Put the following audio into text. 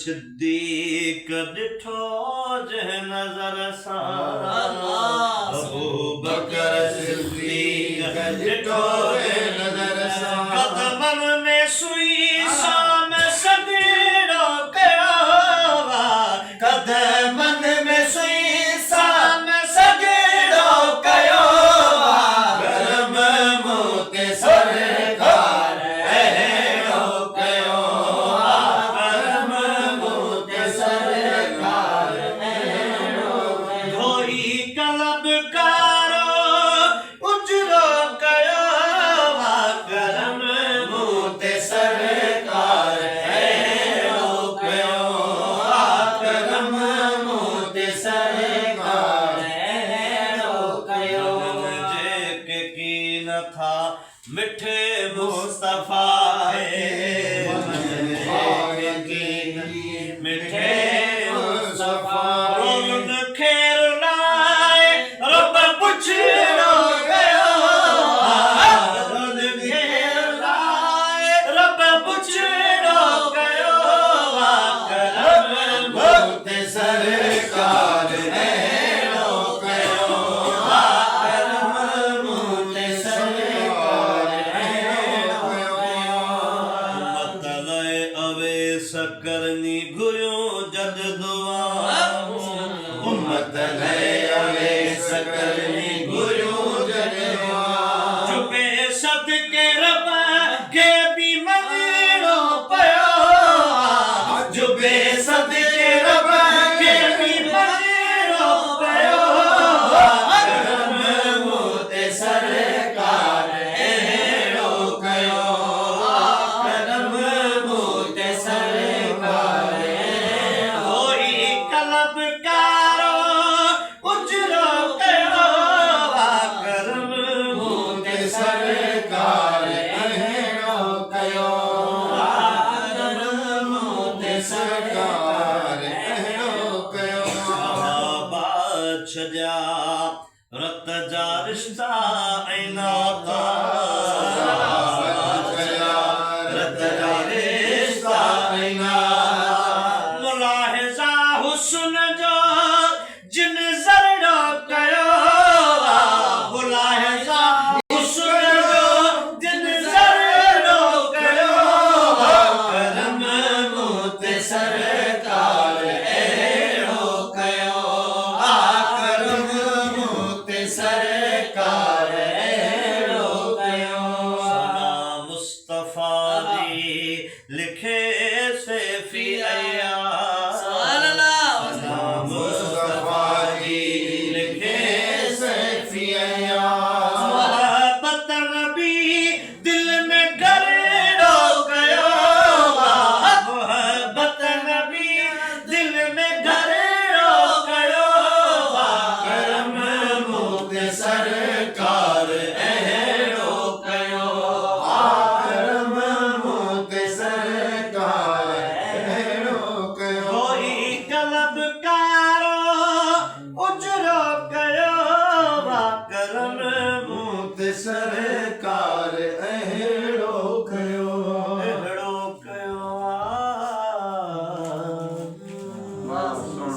सिद्दीक ॾिठो जंहिं नज़र सां अबू बकर सिद्दीक ॾिठो जंहिं नज़र सां कदमनि में सुई शाम सॻिड़ो कयो कदमनि में सुई शाम सॻिड़ो कयो गरम मुंह ते सरकार अहिड़ो कयो गरम मुंह ते सरकार अहिड़ो धोई कलब कारो उजरो कयो गरम मुंह ते सरकार अहिड़ो कयो गरम मुंह ते सरकार अहिड़ो कयो जेके की नथा मिठे मुस्तफा मिठे मुस्तफा रोज़ खेर लाए रब पुछड़ो कयो रोज़ खेर लाए रब पुछड़ो कयो करम मुंह ते सरकार अहिड़ो कयो करम मुंह ते सरकार अहिड़ो कयो मतलए अवेस करनी घुरियो जद दुआ मतलए अवेस करनी घुरियो जद दुआ चुपे सदके रब खे बि मञणो पियो चुपे सदके रब खे बि मञणो पियो करम मुंह ते सरकार अहिड़ो कयो करम मुंह ते सरकार धोई कलब कारो उजरो कयो करम मुंह ते सरकार अहिड़ो कयो करम मुंह ते सरकार अहिड़ो कयो बात छॾिया रत जा रिश्ता ऐं नाता रत जा रिश्ता ऐं नाता मुलाहिज़ा हुस्न जो जिन ज़रड़ो कयो मुलाहिज़ा हुस्न जो जिन ज़रड़ो कयो करम मुंह ते सरकार अहिड़ो कयो करम मुंह ते सरकार अहिड़ो कयो सना मुस्तफा जी लिखे सैफी अय्याज़ सना मुस्तफा जी लिखे सैफी अय्याज़ मोहब्बत नबी दिल में गरड़ो कयो मोहब्बत नबी दिल में गरड़ो कयो करम मुंह ते सरकार अहिड़ो कयो करम मुंह ते सरकार अहिड़ो कयो धोई कलब कारो उजरो कयो करम मुंह ते सरकार